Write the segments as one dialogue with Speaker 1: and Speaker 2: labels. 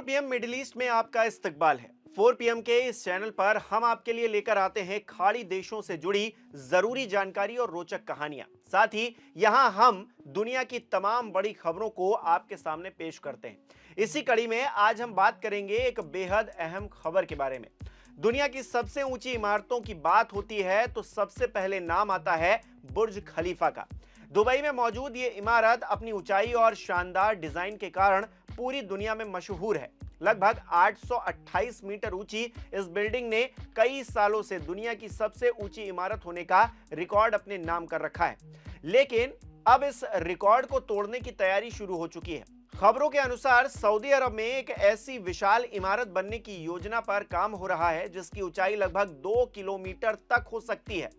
Speaker 1: 4 PM middle east में आपका इस्तकबाल है। 4 पीएम के इस चैनल पर हम आपके लिए लेकर आते हैं खाड़ी देशों से जुड़ी जरूरी जानकारी और रोचक कहानियां। साथ ही यहां हम दुनिया की तमाम बड़ी खबरों को आपके सामने पेश करते हैं। इसी कड़ी में आज हम बात करेंगे एक बेहद अहम खबर के बारे में। दुनिया की सबसे ऊंची इमारतों की बात होती है तो सबसे पहले नाम आता है बुर्ज खलीफा का। दुबई में मौजूद ये इमारत अपनी ऊंचाई और शानदार डिजाइन के कारण पूरी दुनिया में मशहूर है। लगभग 828 मीटर ऊंची इस बिल्डिंग ने कई सालों से दुनिया की सबसे ऊंची इमारत होने का रिकॉर्ड अपने नाम कर रखा है। लेकिन अब इस रिकॉर्ड को तोड़ने की तैयारी शुरू हो चुकी है। खबरों के अनुसार सऊदी अरब में एक ऐसी विशाल इमारत बनने की योजना पर काम हो रहा है जिसकी ऊंचाई लगभग 2 किलोमीटर तक हो सकती है।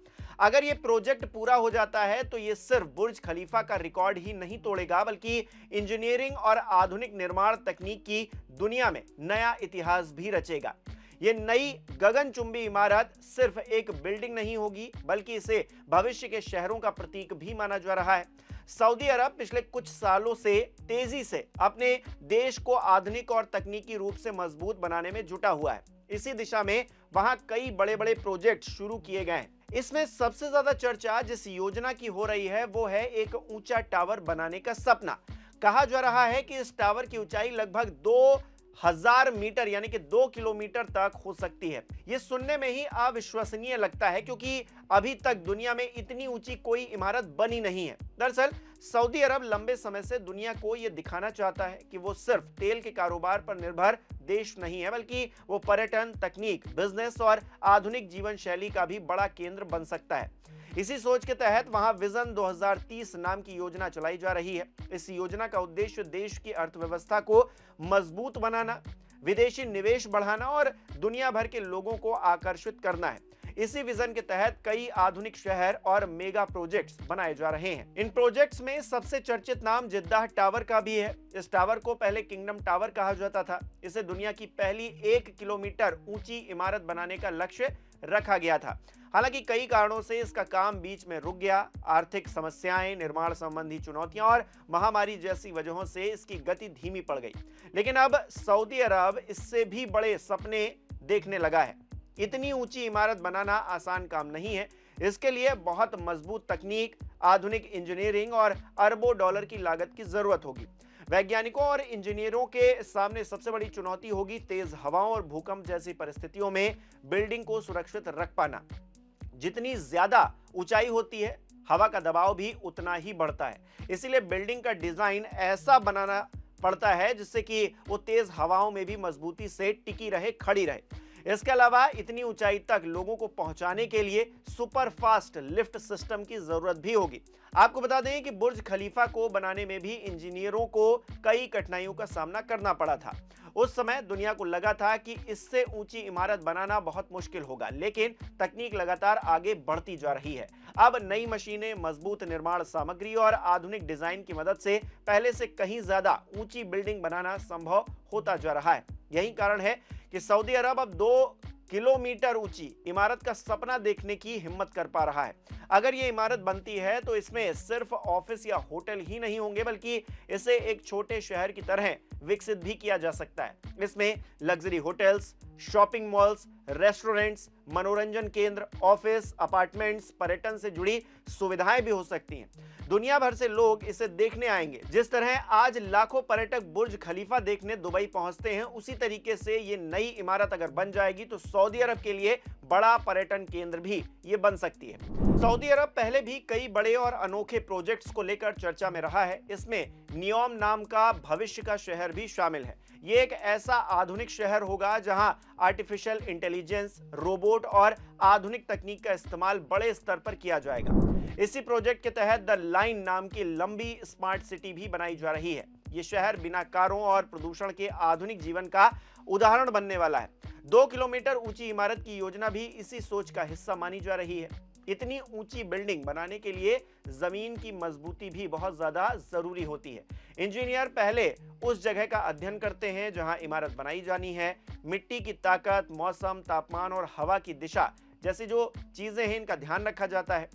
Speaker 1: अगर यह प्रोजेक्ट पूरा हो जाता है तो यह सिर्फ बुर्ज खलीफा का रिकॉर्ड ही नहीं तोड़ेगा बल्कि इंजीनियरिंग और आधुनिक निर्माण तकनीक की दुनिया में नया इतिहास भी रचेगा। यह नई गगनचुंबी इमारत सिर्फ एक बिल्डिंग नहीं होगी बल्कि इसे भविष्य के शहरों का प्रतीक भी माना जा रहा है। सऊदी अरब पिछले कुछ सालों से तेजी से अपने देश को आधुनिक और तकनीकी रूप से मजबूत बनाने में जुटा हुआ है। इसी दिशा में वहां कई बड़े बड़े प्रोजेक्ट शुरू किए गए हैं। इसमें सबसे ज्यादा चर्चा जिस योजना की हो रही है वो है एक ऊंचा टावर बनाने का सपना। कहा जा रहा है कि इस टावर की ऊंचाई लगभग 2000 मीटर यानी कि 2 किलोमीटर तक हो सकती है। यह सुनने में ही अविश्वसनीय लगता है क्योंकि अभी तक दुनिया में इतनी ऊंची कोई इमारत बनी नहीं है। दरअसल सऊदी अरब लंबे समय से दुनिया को यह दिखाना चाहता है कि वो सिर्फ तेल के कारोबार पर निर्भर देश नहीं है बल्कि वो पर्यटन, तकनीक, बिजनेस और आधुनिक जीवन शैली का भी बड़ा केंद्र बन सकता है। इसी सोच के तहत वहां विजन 2030 नाम की योजना चलाई जा रही है। इस योजना का उद्देश्य देश की अर्थव्यवस्था को मजबूत बनाना, विदेशी निवेश बढ़ाना और दुनिया भर के लोगों को आकर्षित करना है। इसी विजन के तहत कई आधुनिक शहर और मेगा प्रोजेक्ट्स बनाए जा रहे हैं। इन प्रोजेक्ट्स में सबसे चर्चित नाम जिद्दाह टावर का भी है। इस टावर को पहले किंगडम टावर कहा जाता था। इसे दुनिया की पहली 1 किलोमीटर ऊंची इमारत बनाने का लक्ष्य रखा गया था। हालांकि कई कारणों से इसका काम बीच में रुक गया। आर्थिक समस्याएं, निर्माण संबंधी चुनौतियां और महामारी जैसी वजहों से इसकी गति धीमी पड़ गई। लेकिन अब सऊदी अरब इससे भी बड़े सपने देखने लगा है। इतनी ऊंची इमारत बनाना आसान काम नहीं है। इसके लिए बहुत मजबूत तकनीक, आधुनिक इंजीनियरिंग और अरबों डॉलर की लागत की जरूरत होगी। वैज्ञानिकों और इंजीनियरों के सामने सबसे बड़ी चुनौती होगी तेज हवाओं और भूकंप जैसी परिस्थितियों में बिल्डिंग को सुरक्षित रख पाना। जितनी ज्यादा ऊंचाई होती है, हवा का दबाव भी उतना ही बढ़ता है। इसीलिए बिल्डिंग का डिजाइन ऐसा बनाना पड़ता है जिससे कि वो तेज हवाओं में भी मजबूती से टिकी रहे, खड़ी रहे। इसके अलावा इतनी ऊंचाई तक लोगों को पहुंचाने के लिए सुपर फास्ट लिफ्ट सिस्टम की जरूरत भी होगी। आपको बता दें कि बुर्ज खलीफा को बनाने में भी इंजीनियरों को कई कठिनाइयों का सामना करना पड़ा था। उस समय दुनिया को लगा था कि इससे ऊंची इमारत बनाना बहुत मुश्किल होगा, लेकिन तकनीक लगातार आगे बढ़ती जा रही है। अब नई मशीनें, मजबूत निर्माण सामग्री और आधुनिक डिजाइन की मदद से पहले से कहीं ज्यादा ऊंची बिल्डिंग बनाना संभव होता जा रहा है। यही कारण है कि सऊदी अरब अब 2 किलोमीटर ऊंची इमारत का सपना देखने की हिम्मत कर पा रहा है। अगर ये इमारत बनती है तो इसमें सिर्फ ऑफिस या होटल ही नहीं होंगे बल्कि इसे एक छोटे शहर की तरह विकसित भी किया जा सकता है। इसमें luxury hotels, shopping malls, restaurants, मनोरंजन केंद्र, ऑफिस, अपार्टमेंट्स, पर्यटन से जुड़ी सुविधाएं भी हो सकती हैं। दुनिया भर से लोग इसे देखने आएंगे। जिस तरह आज लाखों पर्यटक बुर्ज खलीफा देखने दुबई पहुंचते हैं, उसी तरीके से ये नई इमारत अगर बन जाएगी तो सऊदी अरब के लिए बड़ा पर्यटन केंद्र भी ये बन सकती है। सऊदी अरब पहले भी कई बड़े और अनोखे प्रोजेक्ट्स को लेकर चर्चा में रहा है। इसमें नियोम नाम का भविष्य का शहर भी शामिल है। ये एक ऐसा आधुनिक शहर होगा जहां आर्टिफिशियल इंटेलिजेंस, रोबोट और आधुनिक तकनीक का इस्तेमाल बड़े स्तर पर किया जाएगा। इसी प्रोजेक्ट के तहत द लाइन नाम की लंबी स्मार्ट सिटी भी बनाई जा रही है। ये शहर बिना कारों और प्रदूषण के आधुनिक जीवन का उदाहरण बनने वाला है। 2 किलोमीटर ऊंची इमारत की योजना भी इसी सोच का हिस्सा मानी जा रही है। इतनी ऊंची बिल्डिंग बनाने के लिए जमीन की मजबूती भी बहुत ज्यादा जरूरी होती है। इंजीनियर पहले उस जगह का अध्ययन करते हैं जहां इमारत बनाई जानी है। मिट्टी की ताकत, मौसम, तापमान और हवा की दिशा जैसी जो चीजें हैं इनका ध्यान रखा जाता है।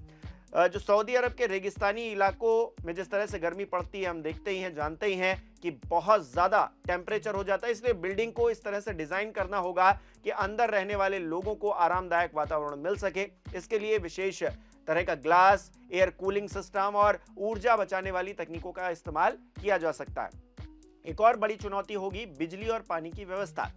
Speaker 1: जो सऊदी अरब के रेगिस्तानी इलाकों में जिस तरह से गर्मी पड़ती है, हम देखते ही हैं, जानते ही हैं कि बहुत ज़्यादा टेम्परेचर हो जाता है। इसलिए बिल्डिंग को इस तरह से डिज़ाइन करना होगा कि अंदर रहने वाले लोगों को आरामदायक वातावरण मिल सके। इसके लिए विशेष तरह का ग्लास, एयर कूलिंग सिस्टम और ऊर्जा बचाने वाली तकनीकों का इस्तेमाल किया जा सकता है। एक और बड़ी चुनौती होगी बिजली और पानी की व्यवस्था।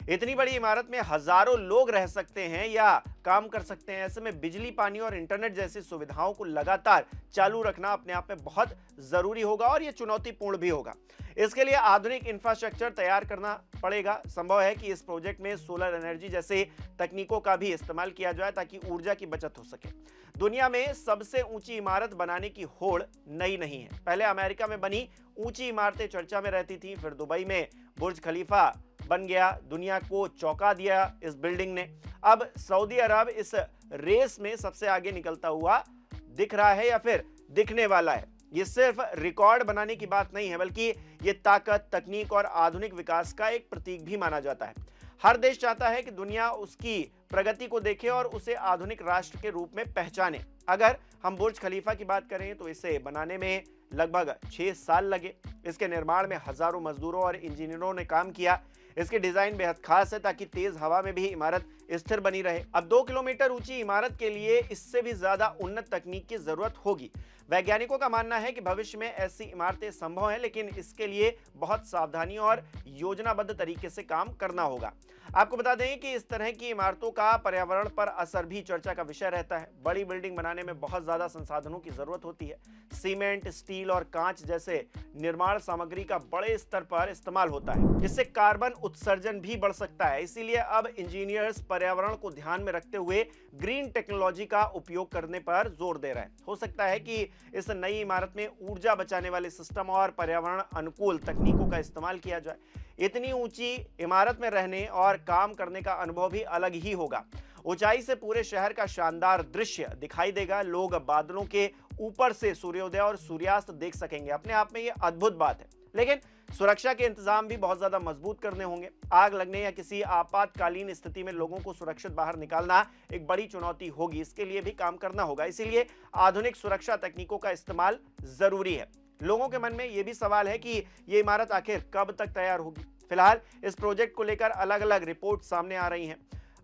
Speaker 1: इतनी बड़ी इमारत में हजारों लोग रह सकते हैं या काम कर सकते हैं। ऐसे में बिजली, पानी और इंटरनेट जैसी सुविधाओं को लगातार चालू रखना अपने आप में बहुत जरूरी होगा और यह चुनौतीपूर्ण भी होगा। इसके लिए आधुनिक इंफ्रास्ट्रक्चर तैयार करना पड़ेगा। संभव है कि इस प्रोजेक्ट में सोलर एनर्जी जैसे तकनीकों का भी इस्तेमाल किया जाए ताकि ऊर्जा की बचत हो सके। दुनिया में सबसे ऊंची इमारत बनाने की होड़ नई नहीं है। पहले अमेरिका में बनी ऊंची इमारतें चर्चा में रहती थी, फिर दुबई में बुर्ज खलीफा बन गया, दुनिया को चौंका दिया इस बिल्डिंग ने। अब सऊदी अरब इस रेस में सबसे आगे निकलता हुआ दिख रहा है या फिर दिखने वाला है। ये सिर्फ रिकॉर्ड बनाने की बात नहीं है, बल्कि ये ताकत, तकनीक और आधुनिक विकास का एक प्रतीक भी माना जाता है। हर देश चाहता है कि दुनिया उसकी प्रगति को देखे और उसे आधुनिक राष्ट्र के रूप में पहचाने। अगर हम बुर्ज खलीफा की बात करें तो इसे बनाने में लगभग 6 साल लगे। इसके निर्माण में हजारों मजदूरों और इंजीनियरों ने काम किया। इसकी डिजाइन बेहद खास है ताकि तेज हवा में भी इमारत स्थिर बनी रहे। अब 2 किलोमीटर ऊंची इमारत के लिए इससे भी ज्यादा उन्नत तकनीक की जरूरत होगी। वैज्ञानिकों का मानना है कि भविष्य में ऐसी इमारतें संभव हैं, लेकिन इसके लिए बहुत सावधानी और योजनाबद्ध तरीके से काम करना होगा। आपको बता दें कि इस तरह की इमारतों का पर्यावरण पर असर भी चर्चा का विषय रहता है। बड़ी बिल्डिंग बनाने में बहुत ज्यादा संसाधनों की जरूरत होती है। सीमेंट, स्टील और कांच जैसे निर्माण सामग्री का बड़े स्तर पर इस्तेमाल होता है। इससे कार्बन उत्सर्जन भी बढ़ सकता है। इसीलिए अब इंजीनियर्स पर्यावरण को ध्यान में रखते हुए ग्रीन टेक्नोलॉजी का उपयोग करने पर जोर दे रहे हैं। हो सकता है कि इस नई इमारत में ऊर्जा बचाने वाले सिस्टम और पर्यावरण अनुकूल तकनीकों का इस्तेमाल किया जाए। इतनी ऊंची इमारत में रहने और काम करने का अनुभव भी अलग ही होगा। ऊंचाई से पूरे शहर का शानदार दृश्य दिखाई देगा। लोग बादलों के ऊपर से सूर्योदय और सूर्यास्त देख सकेंगे। अपने आप में यह अद्भुत बात है, लेकिन सुरक्षा के इंतजाम भी बहुत ज्यादा मजबूत करने होंगे। आग लगने या किसी आपातकालीन स्थिति में लोगों को सुरक्षित बाहर निकालना एक बड़ी चुनौती होगी। इसके लिए भी काम करना होगा। इसीलिए आधुनिक सुरक्षा तकनीकों का इस्तेमाल जरूरी है। लोगों के मन में यह भी सवाल है कि यह इमारत आखिर कब तक तैयार होगी। फिलहाल इस प्रोजेक्ट को लेकर अलग अलग रिपोर्ट सामने आ रही हैं।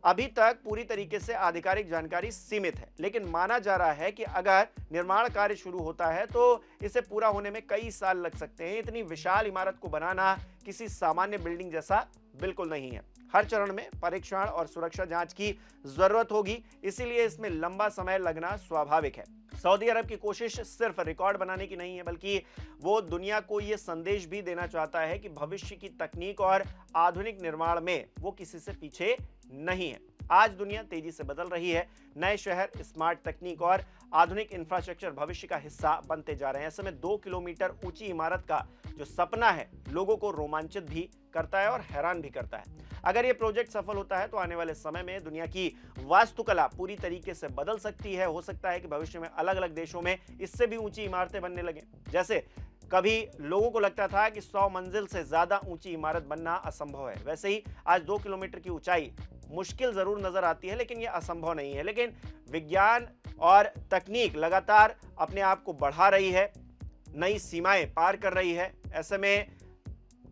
Speaker 1: अभी तक पूरी तरीके से आधिकारिक जानकारी सीमित है, लेकिन माना जा रहा है कि अगर निर्माण कार्य शुरू होता है तो इसे पूरा होने में कई साल लग सकते हैं। इतनी विशाल इमारत को बनाना किसी सामान्य बिल्डिंग जैसा बिल्कुल नहीं है। हर चरण में परीक्षण और सुरक्षा जांच की जरूरत होगी, इसीलिए इसमें लंबा समय लगना स्वाभाविक है। सऊदी अरब की कोशिश सिर्फ रिकॉर्ड बनाने की नहीं है, बल्कि वो दुनिया को ये संदेश भी देना चाहता है कि भविष्य की तकनीक और आधुनिक निर्माण में वो किसी से पीछे नहीं है। आज दुनिया तेजी से बदल रही है। नए शहर, स्मार्ट तकनीक और आधुनिक इंफ्रास्ट्रक्चर भविष्य का हिस्सा बनते जा रहे हैं। ऐसे में 2 किलोमीटर ऊंची इमारत का जो सपना है, लोगों को रोमांचित भी करता है और हैरान भी करता है। अगर ये प्रोजेक्ट सफल होता है तो आने वाले समय में दुनिया की वास्तुकला पूरी तरीके से बदल सकती है। हो सकता है कि भविष्य में अलग अलग देशों में इससे भी ऊंची इमारतें बनने लगे। जैसे कभी लोगों को लगता था कि 100 मंजिल से ज्यादा ऊंची इमारत बनना असंभव है, वैसे ही आज 2 किलोमीटर की ऊंचाई मुश्किल जरूर नजर आती है, लेकिन यह असंभव नहीं है। लेकिन विज्ञान और तकनीक लगातार अपने आप को बढ़ा रही है, नई सीमाएं पार कर रही है। ऐसे में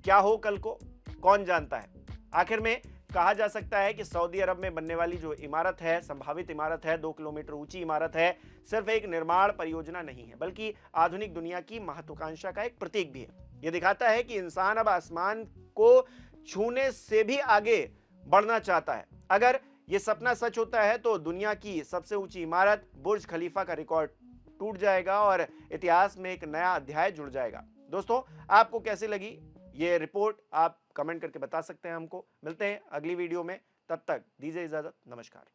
Speaker 1: क्या हो कल को, कौन जानता है। आखिर में कहा जा सकता है कि सऊदी अरब में बनने वाली जो इमारत है, संभावित इमारत है, 2 किलोमीटर ऊंची इमारत है, सिर्फ एक निर्माण परियोजना नहीं है, बल्कि आधुनिक दुनिया की महत्वाकांक्षा का एक प्रतीक भी है। यह दिखाता है कि इंसान अब आसमान को छूने से भी आगे बढ़ना चाहता है। अगर यह सपना सच होता है तो दुनिया की सबसे ऊंची इमारत बुर्ज खलीफा का रिकॉर्ड टूट जाएगा और इतिहास में एक नया अध्याय जुड़ जाएगा। दोस्तों, आपको कैसी लगी ये रिपोर्ट? आप कमेंट करके बता सकते हैं हमको। मिलते हैं अगली वीडियो में, तब तक दीजिए इजाजत। नमस्कार।